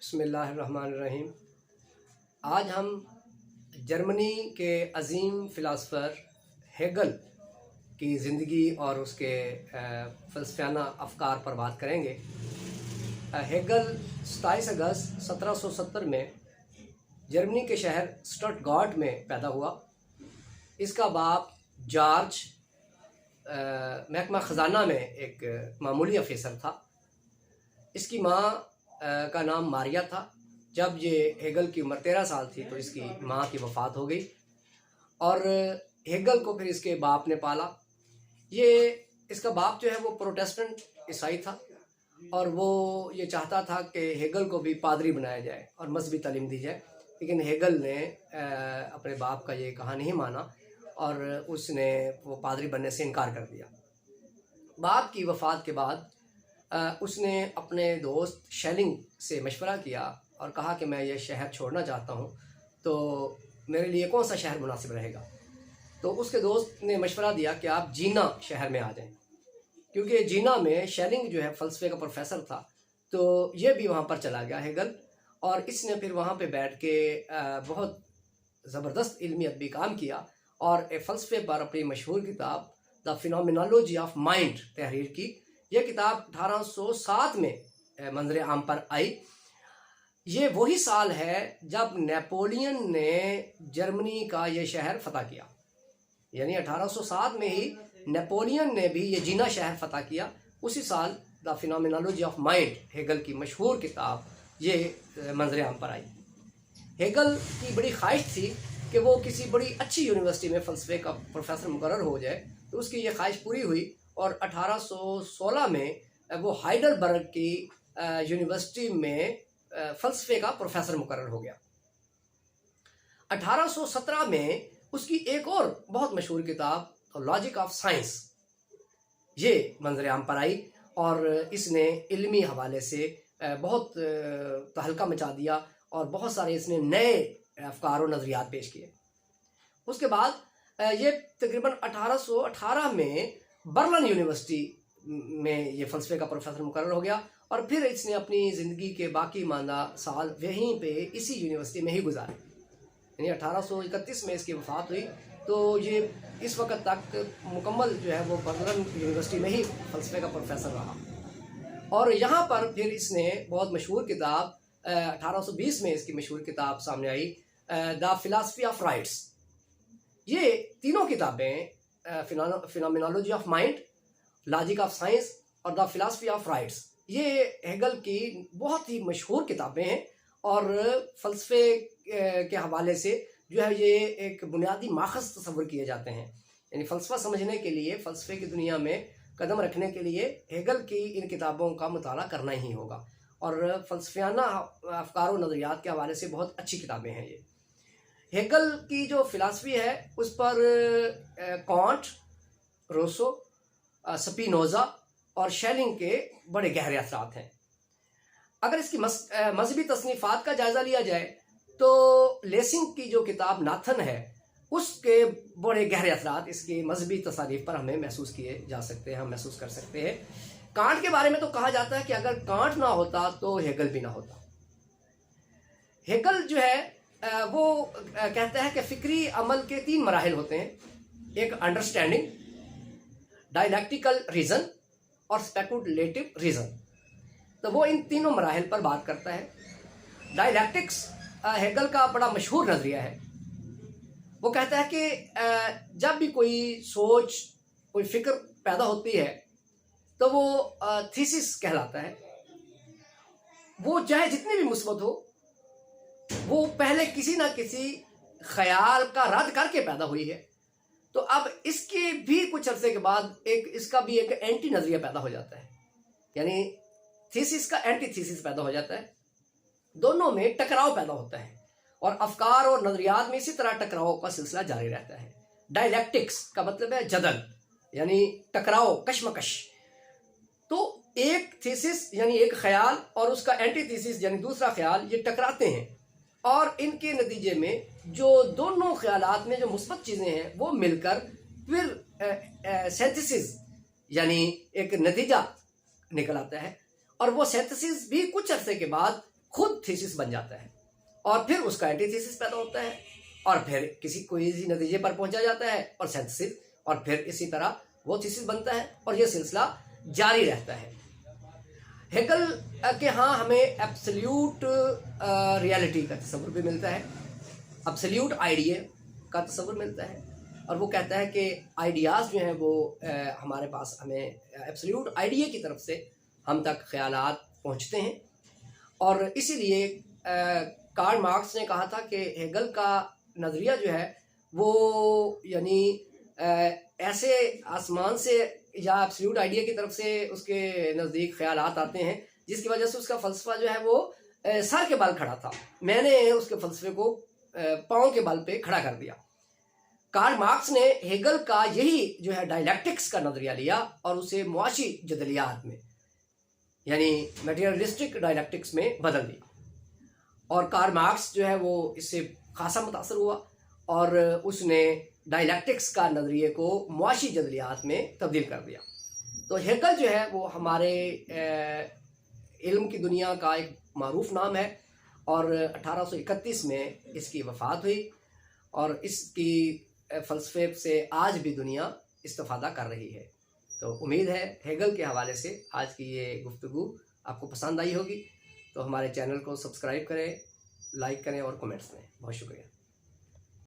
बिस्मिल्लाहिर्रहमानिर्रहीम। आज हम जर्मनी के अज़ीम फ़िलासफ़र हेगल की ज़िंदगी और उसके फ़लसफ़ाना अफ़कार पर बात करेंगे। हेगल 27 अगस्त 1770 में जर्मनी के शहर स्टटगार्ट में पैदा हुआ। इसका बाप जॉर्ज महकमा ख़जाना में एक मामूली अफसर था। इसकी माँ का नाम मारिया था। जब ये हेगल की उम्र 13 साल थी तो इसकी माँ की वफ़ात हो गई और हेगल को फिर इसके बाप ने पाला। इसका बाप जो है वो प्रोटेस्टेंट ईसाई था और वो ये चाहता था कि हेगल को भी पादरी बनाया जाए और मजहबी तालीम दी जाए, लेकिन हेगल ने अपने बाप का ये कहा नहीं माना और उसने वो पादरी बनने से इनकार कर दिया। बाप की वफ़ात के बाद उसने अपने दोस्त शेलिंग से मशवरा किया और कहा कि मैं ये शहर छोड़ना चाहता हूँ, तो मेरे लिए कौन सा शहर मुनासिब रहेगा। तो उसके दोस्त ने मशवरा दिया कि आप जीना शहर में आ जाएं, क्योंकि जीना में शेलिंग जो है फ़लसफ़े का प्रोफेसर था, तो ये भी वहाँ पर चला गया हेगल और इसने फिर वहाँ पे बैठ के बहुत ज़बरदस्त इल्मी अदबी काम किया और फ़लसफ़े पर अपनी मशहूर किताब द फिनोमिनोलॉजी ऑफ माइंड तहरीर की। यह किताब 1807 में मंजर आम पर आई। ये वही साल है जब नेपोलियन ने जर्मनी का ये शहर फतह किया, यानी 1807 में ही नेपोलियन ने भी ये जीना शहर फतह किया। उसी साल the phenomenology of mind Hegel की मशहूर किताब ये मंजर आम पर आई। हेगल की बड़ी ख्वाहिश थी कि वो किसी बड़ी अच्छी यूनिवर्सिटी में फ़लसफ़े का प्रोफेसर मुकर्रर हो जाए, तो उसकी ये ख्वाहिश पूरी हुई और 1816 में वो हाइडलबर्ग की यूनिवर्सिटी में फ़लसफ़े का प्रोफेसर मुकर्रर हो गया। 1817 में उसकी एक और बहुत मशहूर किताब द लॉजिक ऑफ साइंस ये मंजर आम पर आई और इसने इल्मी हवाले से बहुत तहलका मचा दिया और बहुत सारे इसने नए अफकार और नज़रियात पेश किए। उसके बाद ये तकरीबन 1818 में बर्लिन यूनिवर्सिटी में ये फ़लसफ़े का प्रोफेसर मुकर्रर हो गया और फिर इसने अपनी ज़िंदगी के बाकी मांदा साल वहीं पे इसी यूनिवर्सिटी में ही गुजारे। यानी 1831 में इसकी वफ़ात हुई, तो ये इस वक्त तक मुकम्मल जो है वो बर्लिन यूनिवर्सिटी में ही फ़लसफ़े का प्रोफेसर रहा। और यहाँ पर फिर इसने बहुत मशहूर किताब 1820 में इसकी मशहूर किताब सामने I the philosophy of rights. ये तीनों किताबें phenomenology of mind, logic of science और द फिलॉसफी ऑफ राइट्स, ये हेगल की बहुत ही मशहूर किताबें हैं और फ़लसफ़े के हवाले से जो है ये एक बुनियादी माखज़ तस्वुर किए जाते हैं। यानी फ़लसफ़ा समझने के लिए, फ़लसफ़े की दुनिया में कदम रखने के लिए हेगल की इन किताबों का मुताला करना ही होगा और फ़लसफ़ाना अफ़कार और नज़रियात के हवाले से बहुत अच्छी किताबें हैं ये। हेगल की जो फ़िलासफ़ी है उस पर कांट, रूसो, स्पिनोज़ा और शेलिंग के बड़े गहरे असरात हैं। अगर इसकी मजहबी तसनीफ़ात का जायज़ा लिया जाए तो लेसिंग की जो किताब नाथन है उसके बड़े गहरे असरात इसके मजहबी तसानीफ़ पर हमें महसूस किए जा सकते हैं, हम महसूस कर सकते हैं। कांट के बारे में तो कहा जाता है कि अगर कांट ना होता तो हेगल भी ना होता। हेगल जो है वो कहता है कि फ़िक्री अमल के 3 मराहिल होते हैं, एक अंडरस्टैंडिंग, डायलैक्टिकल रीज़न और स्पेकुलेटिव रीज़न। तो वो इन तीनों मराहिल पर बात करता है। डायलैक्टिक्स हेगल का बड़ा मशहूर नज़रिया है। वो कहता है कि जब भी कोई सोच, कोई फ़िक्र पैदा होती है तो वो थीसिस कहलाता है। वो चाहे जितनी भी मुस्बत हो, वो पहले किसी ना किसी ख्याल का रद्द करके पैदा हुई है, तो अब इसके भी कुछ अरसे के बाद इसका भी एक एंटी नज़रिया पैदा हो जाता है, यानी थीसिस का एंटी थीसिस पैदा हो जाता है। दोनों में टकराव पैदा होता है और अफकार और नज़रियात में इसी तरह टकराव का सिलसिला जारी रहता है। डायलैक्टिक्स का मतलब है जदल, यानी टकराव, कशमकश। तो एक थीसिस यानी एक ख्याल और उसका एंटी थीसिस यानी दूसरा ख्याल, ये टकराते हैं और इनके नतीजे में जो दोनों ख्यालात में जो मुस्बत चीज़ें हैं वो मिलकर फिर सिंथेसिस यानी एक नतीजा निकल आता है और वो सिंथेसिस भी कुछ अरसे के बाद खुद थीसिस बन जाता है और फिर उसका एंटीथीसिस पैदा होता है और फिर कोई नतीजे पर पहुंचा जाता है और सिंथेसिस, और फिर इसी तरह वो थीसिस बनता है और ये सिलसिला जारी रहता है। हेगल के यहाँ हमें एब्सोल्यूट रियलिटी का तस्वुर भी मिलता है, एब्सोल्यूट आइडिया का तस्वुर मिलता है, और वो कहता है कि आइडियाज़ जो हैं वो हमारे पास हमें एब्सोल्यूट आइडिया की तरफ से हम तक ख्यालात पहुँचते हैं। और इसीलिए कार्ल मार्क्स ने कहा था कि हेगल का नज़रिया जो है वो यानी ऐसे आसमान से या एब्सोल्यूट आइडिया की तरफ से उसके नज़दीक ख्यालात आते हैं जिसकी वजह से उसका फ़लसफ़ा जो है वो सर के बल खड़ा था। मैंने उसके फ़लसफ़े को पाँव के बल पे खड़ा कर दिया। कार्ल मार्क्स ने हेगल का यही जो है डायलैक्टिक्स का नज़रिया लिया और उसे मुआशी जदलियात में यानी मटेरियलिस्टिक डायलैक्टिक्स में बदल दिया, और कार्ल मार्क्स जो है वो इससे खासा मुतासर हुआ और उसने डायलैक्टिक्स का नज़रिए को मुआशी जदलियात में तब्दील कर दिया। तो हेगल जो है वो हमारे इल्म की दुनिया का एक मारूफ नाम है और 1831 में इसकी वफ़ात हुई और इसकी फ़लसफ़े से आज भी दुनिया इस्तिफ़ादा कर रही है। तो उम्मीद है हेगल के हवाले से आज की ये गुफ्तगू आपको पसंद आई होगी। तो हमारे चैनल को सब्सक्राइब करें, लाइक करें और कमेंट्स करें। बहुत शुक्रिया।